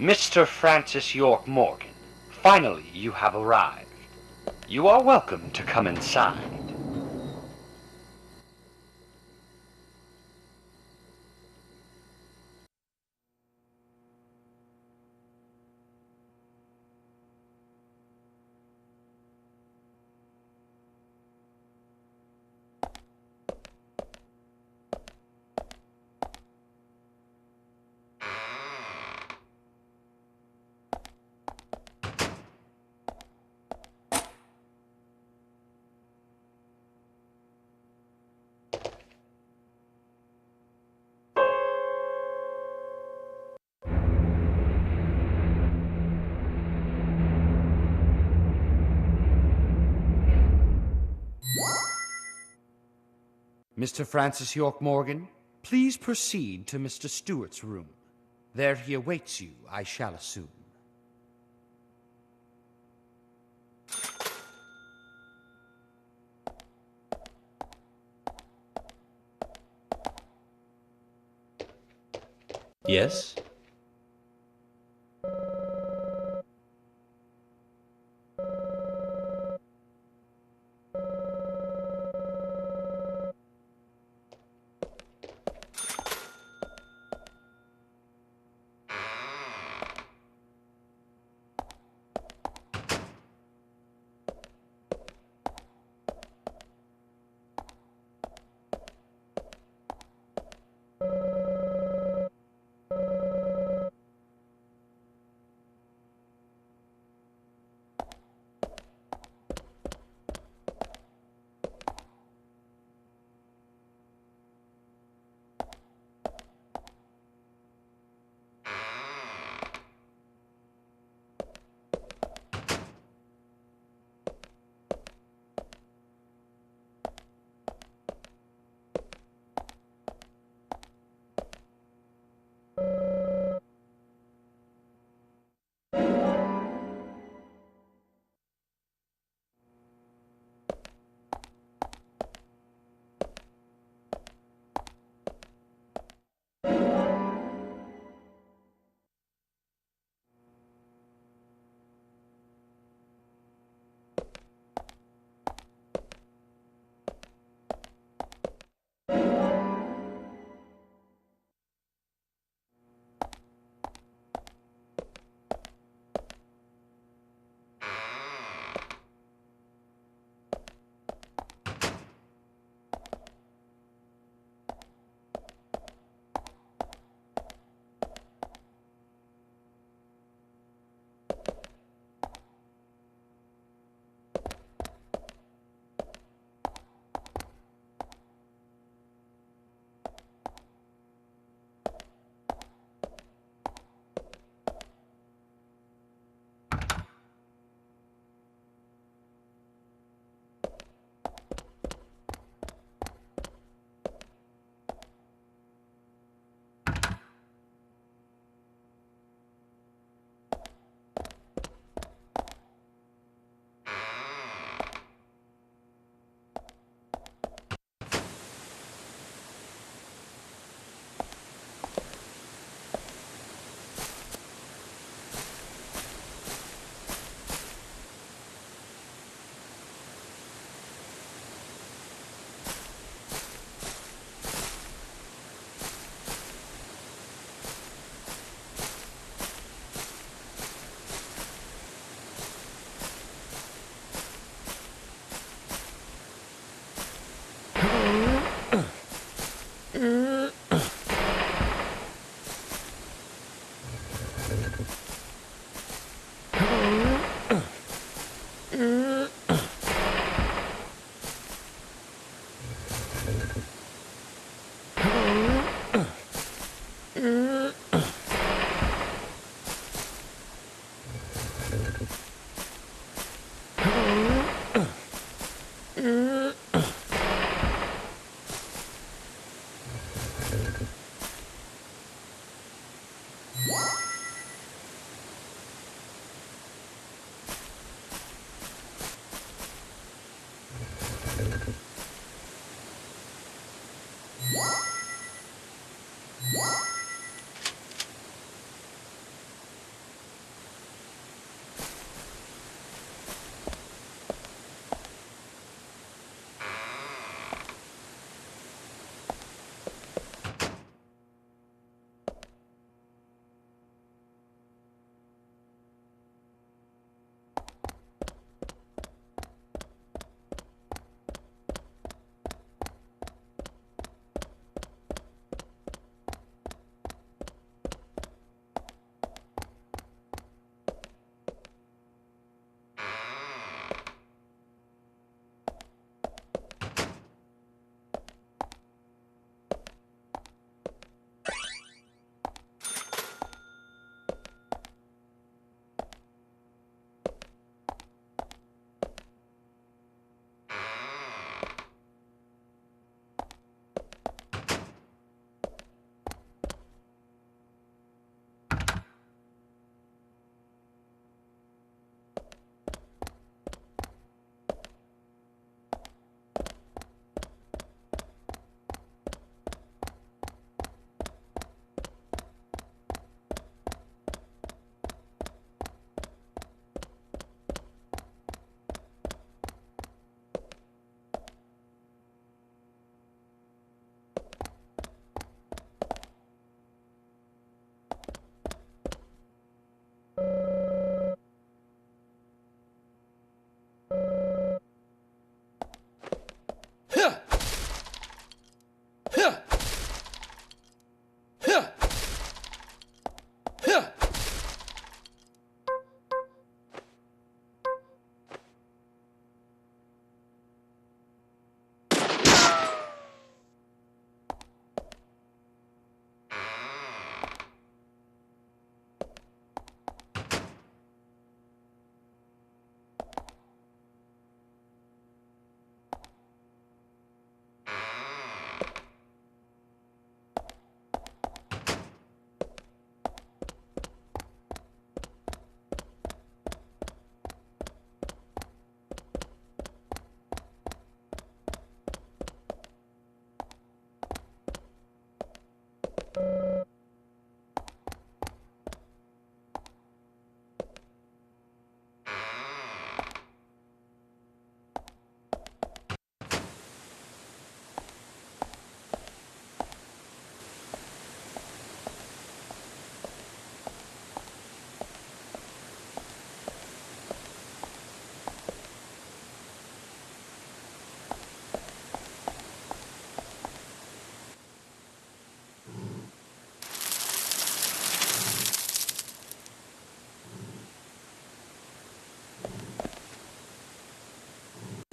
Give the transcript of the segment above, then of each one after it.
Mr. Francis York Morgan, finally you have arrived. You are welcome to come inside. Mr. Francis York Morgan, please proceed to Mr. Stewart's room. There he awaits you, I shall assume. Yes?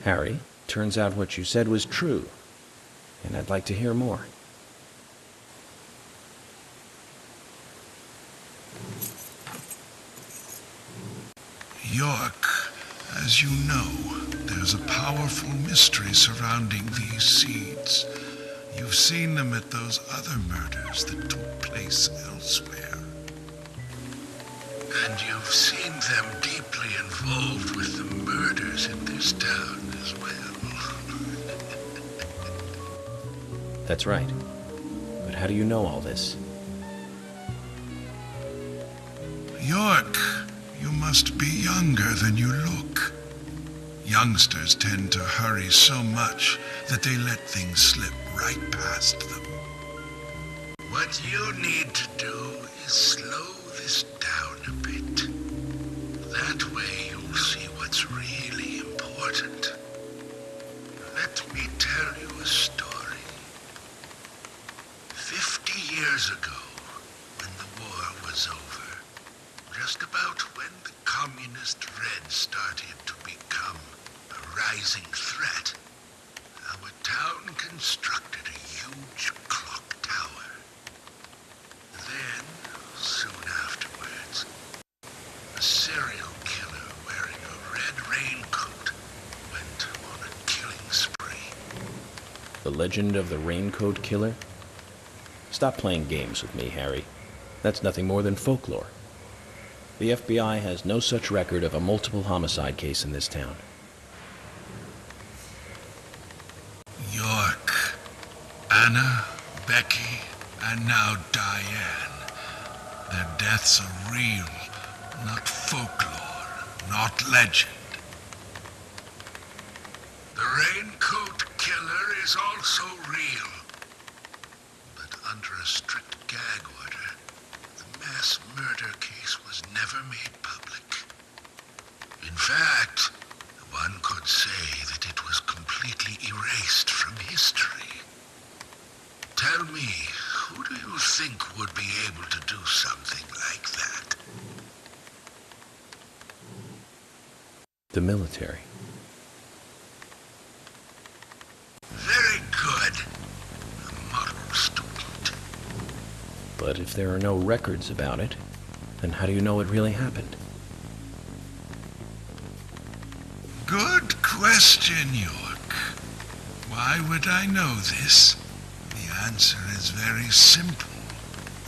Harry, turns out what you said was true, and I'd like to hear more. York, as you know, there's a powerful mystery surrounding these seeds. You've seen them at those other murders that took place elsewhere. And you've seen them deeply involved with the murders in this town as well. That's right. But how do you know all this? York, you must be younger than you look. Youngsters tend to hurry so much that they let things slip right past them. What you need to do is slow this down a bit. That way you'll see what's really important. Let me tell you a story. 50 years ago, when the war was over, just about when the communist Red started to become a rising threat, our town constructed a huge clock tower. Then, soon afterwards, a serial killer wearing a red raincoat went on a killing spree. The legend of the Raincoat Killer? Stop playing games with me, Harry. That's nothing more than folklore. The FBI has no such record of a multiple homicide case in this town. York, Anna, Becky, and now Diane. Their deaths are real, not folklore, not legend. The Raincoat Killer is also real. But under a strict gag order, the mass murder case was never made public. In fact, one could say that it was completely erased from history. Tell me, who do you think would be able to do something like that? The military. Very good. A model student. But if there are no records about it, then how do you know it really happened? Good question, York. Why would I know this? The answer is very simple.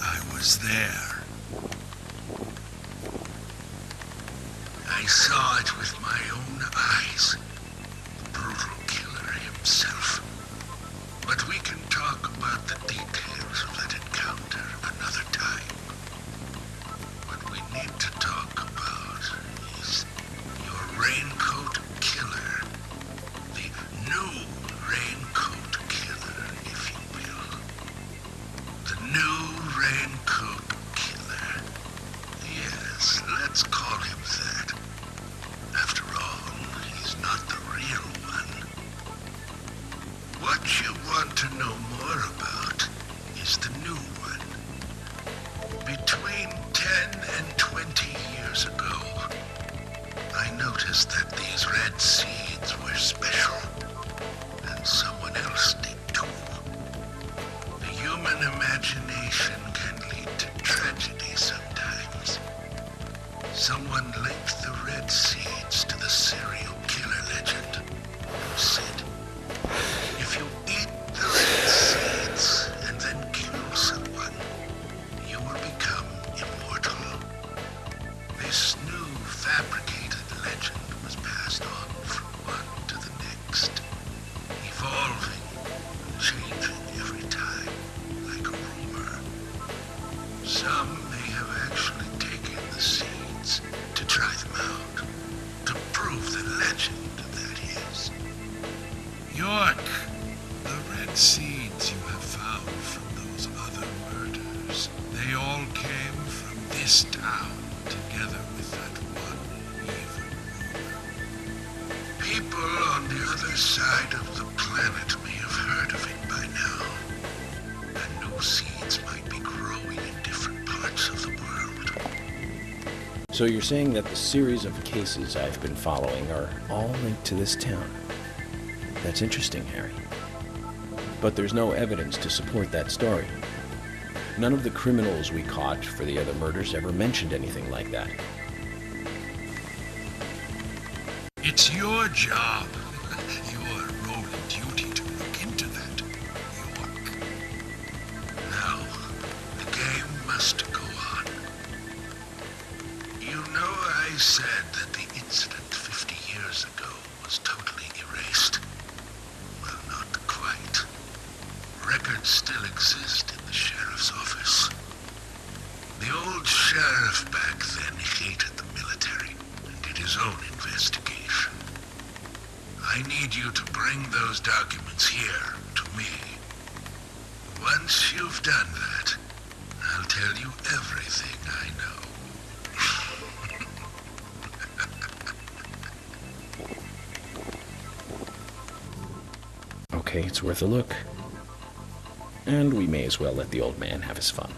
I was there. I saw it with my own eyes. The brutal killer himself. But we can talk about the details of that encounter another time. What we need to talk about is your Raincoat Killer. The new Raincoat Killer, if you will. The new Raincoat Killer. Yes, let's call him that. After all, he's not the real one. What you want to know more about is the new one. Between 10 and 20 years ago, I noticed that these red seeds were special, and someone else did too. The human imagination can lead to tragedy sometimes. Someone linked the red seeds to the serial killer legend and said, if you eat the red seeds and then kill someone, you will become immortal. This new fabricated legend was passed on from one to the next, evolving and changing every time, like a rumor. Some may have actually taken the seeds to try them out, to prove the legend, that is. York, the red seeds you have found from those other murders, they all came from this town, together with that one evil rumor. People on the other side of the planet may have heard of it by now, and new seeds might be growing in different parts of the world. So you're saying that the series of cases I've been following are all linked to this town? That's interesting, Harry. But there's no evidence to support that story. None of the criminals we caught for the other murders ever mentioned anything like that. It's your job, your role and duty to look into that, York. Now, the game must go on. You know I said that the incident 50 years ago was totally erased. Well, not quite. Records still exist in the sheriff's office. The old sheriff back then hated the military and did his own investigation. I need you to bring those documents here to me. Once you've done that, I'll tell you everything I know. Okay, it's worth a look. And we may as well let the old man have his fun.